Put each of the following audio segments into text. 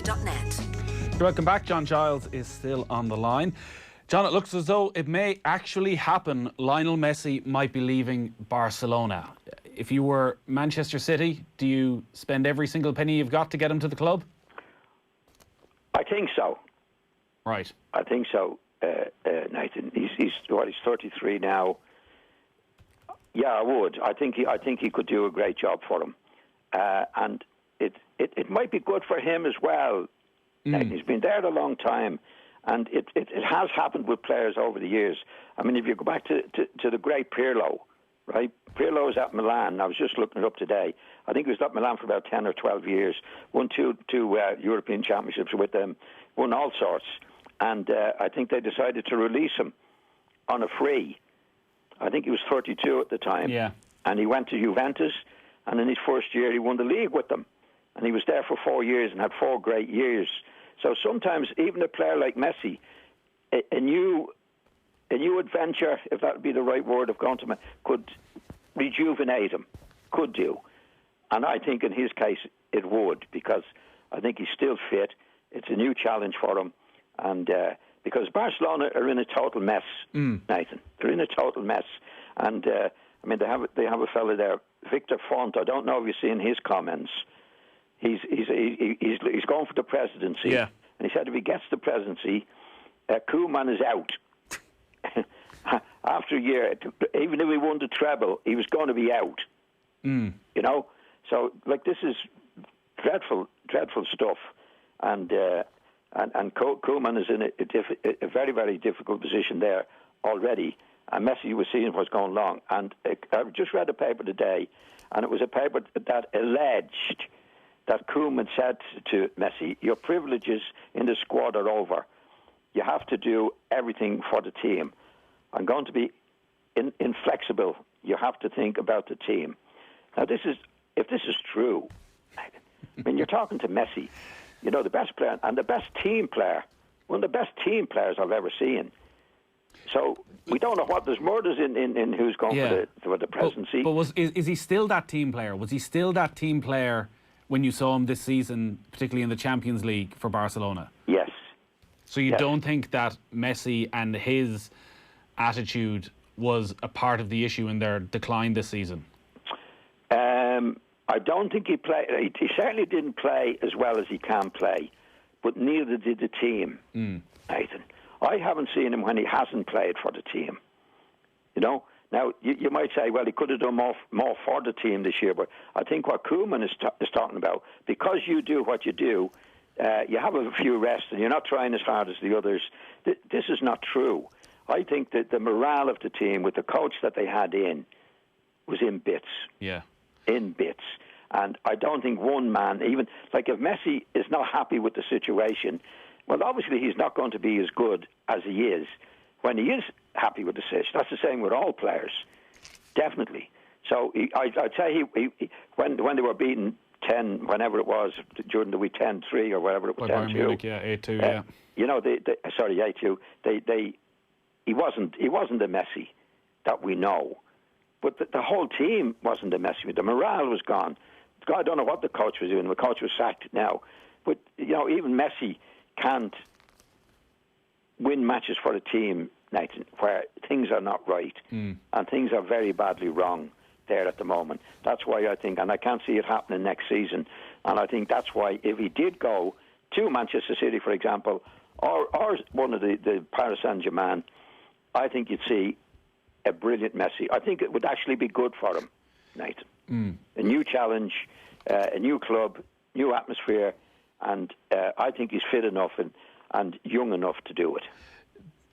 liverpoolslive.net. Welcome back. John Giles is still on the line. John, it looks as though it may actually happen. Lionel Messi might be leaving Barcelona. If you were Manchester City, do you spend every single penny you've got to get him to the club? I think so. Right. I think so, Nathan. He's 33 now. Yeah, I would. I think he could do a great job for him, and it might be good for him as well. Nathan, he's been there a long time, and it has happened with players over the years. I mean, if you go back to the great Pirlo, right? Pirlo was at Milan. I was just looking it up today. I think he was at Milan for about 10 or 12 years. Won two European championships with them. Won all sorts. And I think they decided to release him on a free. I think he was 32 at the time. Yeah. And he went to Juventus. And in his first year, he won the league with them. And he was there for 4 years and had 4 great years. So sometimes even a player like Messi, a new adventure, if that would be the right word of going to him, could rejuvenate him, could do. And I think in his case it would, because I think he's still fit. It's a new challenge for him. And because Barcelona are in a total mess, Nathan. They're in a total mess. And, I mean, they have a fella there, Victor Font. I don't know if you've seen his comments. He's going for the presidency. Yeah. And he said if he gets the presidency, Koeman is out. After a year, even if he won the treble, he was going to be out. You know? So, like, this is dreadful stuff. And Koeman is in a very, very difficult position there already. And Messi was seeing what's going on. And I just read a paper today, and it was a paper that alleged that Koeman said to Messi, your privileges in the squad are over. You have to do everything for the team. I'm going to be inflexible. You have to think about the team. Now, if this is true, I mean, you're talking to Messi, you know, the best player and the best team player, one of the best team players I've ever seen. So we don't know what there's murders in who's going for the presidency. But is he still that team player? Was he still that team player when you saw him this season, particularly in the Champions League for Barcelona? Yes. So you don't think that Messi and his attitude was a part of the issue in their decline this season? I don't think he played. He certainly didn't play as well as he can play, but neither did the team, Nathan. I haven't seen him when he hasn't played for the team. You know? Now, you might say, well, he could have done more for the team this year, but I think what Koeman is talking about, because you do what you do, you have a few rests and you're not trying as hard as the others. This is not true. I think that the morale of the team with the coach that they had in was in bits. Yeah. In bits. And I don't think one man, even, like if Messi is not happy with the situation, well, obviously he's not going to be as good as he is when he is happy with the situation. That's the same with all players, definitely. So I'd say he when they were beaten 10, whenever it was, during the week 10-3 or whatever it was, 10-2. Munich, yeah, 8-2, yeah. You know, 8-2. He wasn't a Messi that we know. But the whole team wasn't a Messi. The morale was gone. I don't know what the coach was doing. The coach was sacked now. But, you know, even Messi can't win matches for a team, Nathan, where things are not right and things are very badly wrong there at the moment. That's why I think, and I can't see it happening next season, and I think that's why if he did go to Manchester City, for example, or one of the Paris Saint-Germain, I think you'd see a brilliant Messi. I think it would actually be good for him, Nathan. A new challenge, a new club, new atmosphere, and I think he's fit enough and young enough to do it.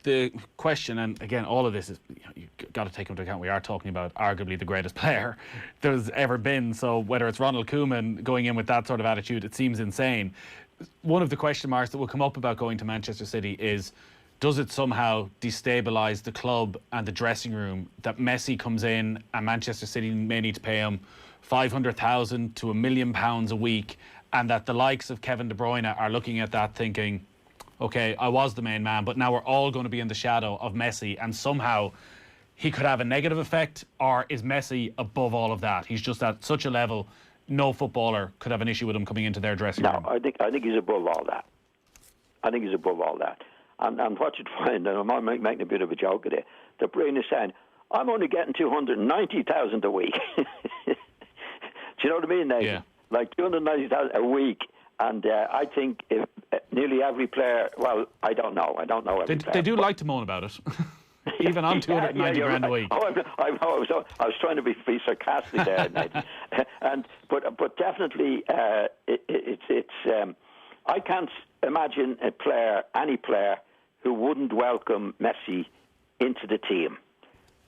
The question, and again, all of this is, you've got to take into account, we are talking about arguably the greatest player there's ever been. So whether it's Ronald Koeman going in with that sort of attitude, it seems insane. One of the question marks that will come up about going to Manchester City is, does it somehow destabilise the club and the dressing room that Messi comes in and Manchester City may need to pay him £500,000 to £1 million a week, and that the likes of Kevin De Bruyne are looking at that thinking, okay, I was the main man, but now we're all going to be in the shadow of Messi, and somehow he could have a negative effect? Or is Messi above all of that? He's just at such a level no footballer could have an issue with him coming into their dressing room. No, I think he's above all that. I think he's above all that. And what you'd find, and I'm making a bit of a joke of it, the brain is saying, I'm only getting 290,000 a week. Do you know what I mean, Nathan? Yeah. Like 290,000 a week. And I think if nearly every player, well, I don't know every player. They do like to moan about it. Even on 290 grand a week. Oh, I was trying to be sarcastic there, Nathan. But definitely, I can't imagine any player who wouldn't welcome Messi into the team,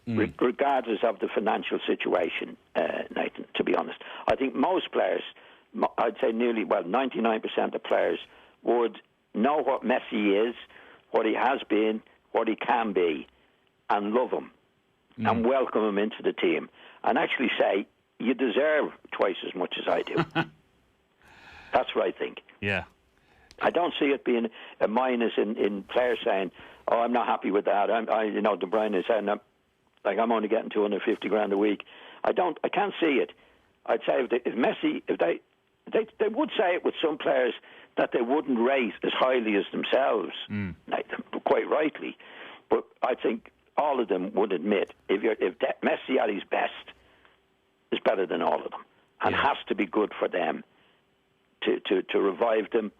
regardless of the financial situation, Nathan, to be honest. I think most players, I'd say 99% of players would know what Messi is, what he has been, what he can be, and love him and welcome him into the team and actually say, you deserve twice as much as I do. That's what I think. Yeah. I don't see it being a minus in players saying, "Oh, I'm not happy with that." De Bruyne is saying, "I'm only getting 250 grand a week." I can't see it. I'd say if Messi, they would say it with some players that they wouldn't rate as highly as themselves, quite rightly. But I think all of them would admit if Messi at his best is better than all of them, and has to be good for them to revive them.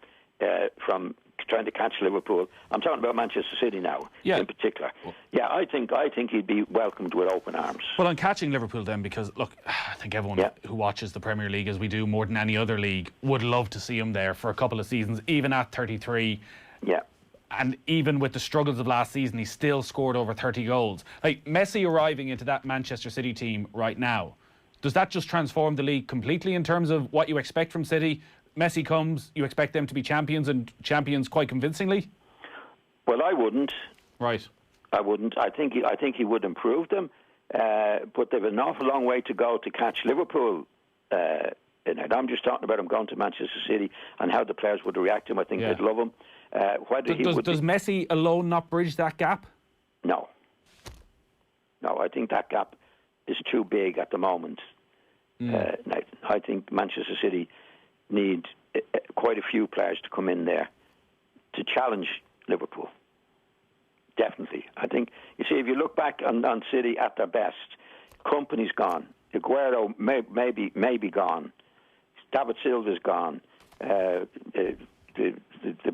From trying to catch Liverpool. I'm talking about Manchester City now, in particular. I think he'd be welcomed with open arms. Well, on catching Liverpool then, because, look, I think everyone who watches the Premier League, as we do more than any other league, would love to see him there for a couple of seasons, even at 33. Yeah. And even with the struggles of last season, he still scored over 30 goals. Like, Messi arriving into that Manchester City team right now, does that just transform the league completely in terms of what you expect from City? Messi comes, you expect them to be champions, and champions quite convincingly? Well, I wouldn't. Right. I wouldn't. I think he would improve them, but they've an awful long way to go to catch Liverpool. I'm just talking about him going to Manchester City and how the players would react to him. I think they'd love him. Does Messi alone not bridge that gap? No. No, I think that gap is too big at the moment. I think Manchester City need quite a few players to come in there to challenge Liverpool. Definitely. I think, you see, if you look back on City at their best, Kompany's gone. Aguero may be gone. David Silva's gone. The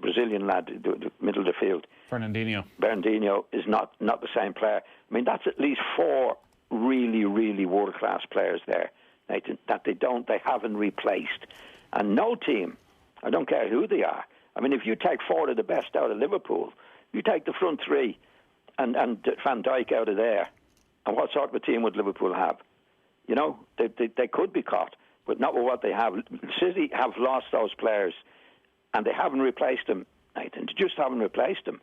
Brazilian lad, the middle of the field. Fernandinho is not the same player. I mean, that's at least 4 really, really world-class players there, Nathan, that they haven't replaced. And no team, I don't care who they are. I mean, if you take 4 of the best out of Liverpool, you take the front 3 and Van Dijk out of there, and what sort of a team would Liverpool have? You know, they could be caught, but not with what they have. City have lost those players, and they haven't replaced them, Nathan. They just haven't replaced them.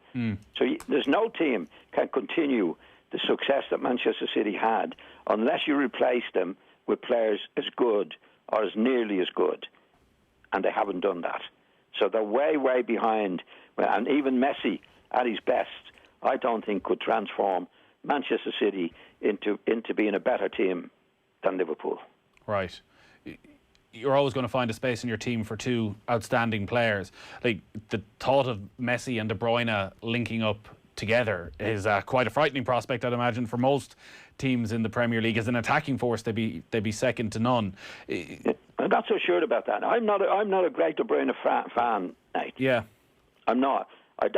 So there's no team can continue the success that Manchester City had unless you replace them with players as good or as nearly as good. And they haven't done that. So they're way, way behind. And even Messi, at his best, I don't think could transform Manchester City into being a better team than Liverpool. Right. You're always going to find a space in your team for 2 outstanding players. Like, the thought of Messi and De Bruyne linking up together is quite a frightening prospect, I'd imagine, for most teams in the Premier League. As an attacking force, they'd be second to none. I'm not so sure about that. I'm not a great De Bruyne fan, Nate. Yeah, I'm not. I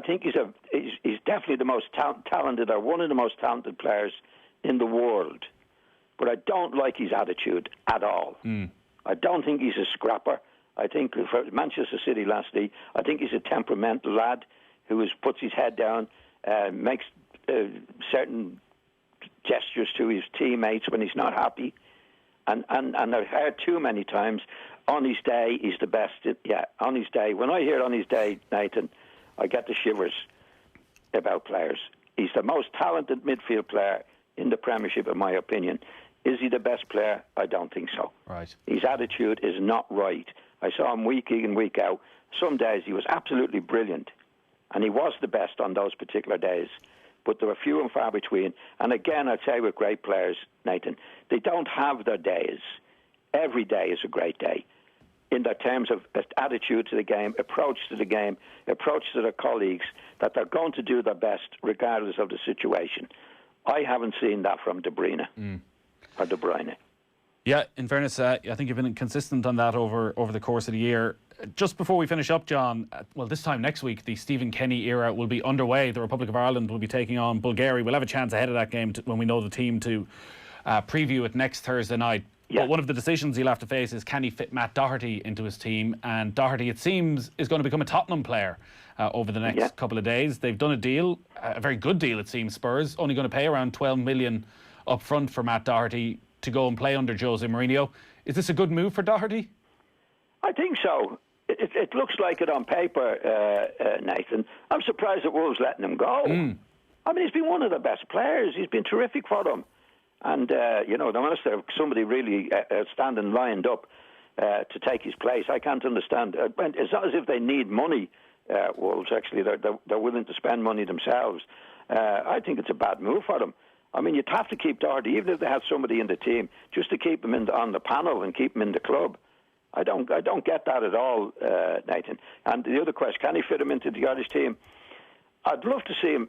think he's definitely the most talented, or one of the most talented players in the world. But I don't like his attitude at all. I don't think he's a scrapper. I think for Manchester City last night, I think he's a temperamental lad who puts his head down, makes certain gestures to his teammates when he's not happy. And I've heard too many times, on his day, he's the best. On his day. When I hear on his day, Nathan, I get the shivers about players. He's the most talented midfield player in the Premiership, in my opinion. Is he the best player? I don't think so. Right. His attitude is not right. I saw him week in, week out. Some days he was absolutely brilliant, and he was the best on those particular days. But there are few and far between. And again, I'd say with great players, Nathan, they don't have their days. every day is a great day in the terms of attitude to the game, approach to the game, approach to their colleagues, that they're going to do their best regardless of the situation. I haven't seen that from De Bruyne. Or De Bruyne. Yeah, in fairness, I think you've been consistent on that over the course of the year. Just before we finish up, John, well, this time next week, the Stephen Kenny era will be underway. The Republic of Ireland will be taking on Bulgaria. We'll have a chance ahead of that game when we know the team to preview it next Thursday night. Yeah. But one of the decisions he'll have to face is, can he fit Matt Doherty into his team? And Doherty, it seems, is going to become a Tottenham player over the next couple of days. They've done a deal, a very good deal, it seems. Spurs only going to pay around 12 million up front for Matt Doherty to go and play under Jose Mourinho. Is this a good move for Doherty? I think so. It looks like it on paper, Nathan. I'm surprised that Wolves letting him go. I mean, he's been one of the best players. He's been terrific for them. And, unless there's somebody really standing lined up to take his place, I can't understand. It's not as if they need money, Wolves, actually. They're willing to spend money themselves. I think it's a bad move for them. I mean, you'd have to keep Doherty, even if they had somebody in the team, just to keep him on the panel and keep him in the club. I don't get that at all, Nathan. And the other question, can he fit him into the Irish team? I'd love to see him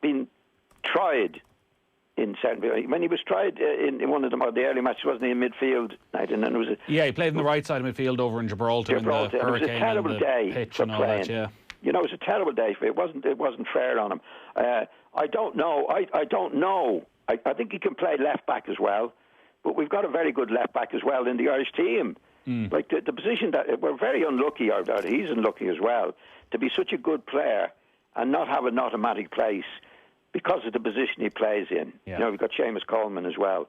being tried in certain. When he was tried in one of the early matches, wasn't he in midfield, Nathan? And he played in the right side of midfield over in Gibraltar. In the hurricane, it was a terrible day for playing. That, it was a terrible day. It wasn't fair on him. I don't know. I don't know. I think he can play left back as well, but we've got a very good left back as well in the Irish team. Like the position that we're very unlucky, or he's unlucky as well, to be such a good player and not have an automatic place because of the position he plays in. Yeah. We've got Seamus Coleman as well.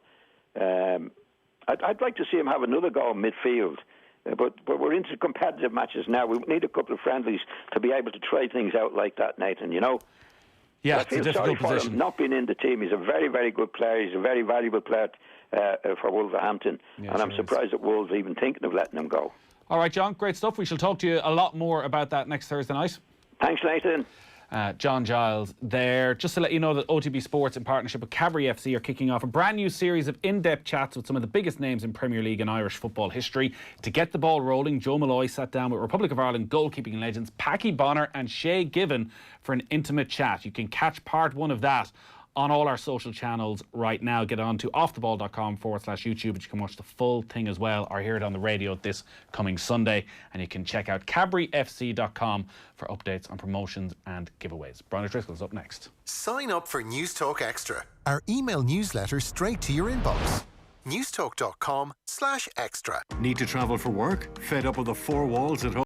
I'd like to see him have another go in midfield. But we're into competitive matches now. We need a couple of friendlies to be able to try things out like that, Nathan, Yeah, I feel sorry for him not being in the team. He's a very, very good player. He's a very valuable player for Wolverhampton. And I'm surprised that Wolves are even thinking of letting him go. All right, John, great stuff. We shall talk to you a lot more about that next Thursday night. Thanks, Nathan. John Giles there. Just to let you know that OTB Sports, in partnership with Cadbury FC, are kicking off a brand new series of in-depth chats with some of the biggest names in Premier League and Irish football history. To get the ball rolling, Joe Malloy sat down with Republic of Ireland goalkeeping legends Paddy Power and Shay Given for an intimate chat. You can catch part one of that on all our social channels right now. Get on to offtheball.com/YouTube, but you can watch the full thing as well, or hear it on the radio this coming Sunday. And you can check out cadburyfc.com for updates on promotions and giveaways. Brian O'Driscoll's up next. Sign up for News Talk Extra, our email newsletter straight to your inbox. newstalk.com/extra. Need to travel for work? Fed up with the four walls at home?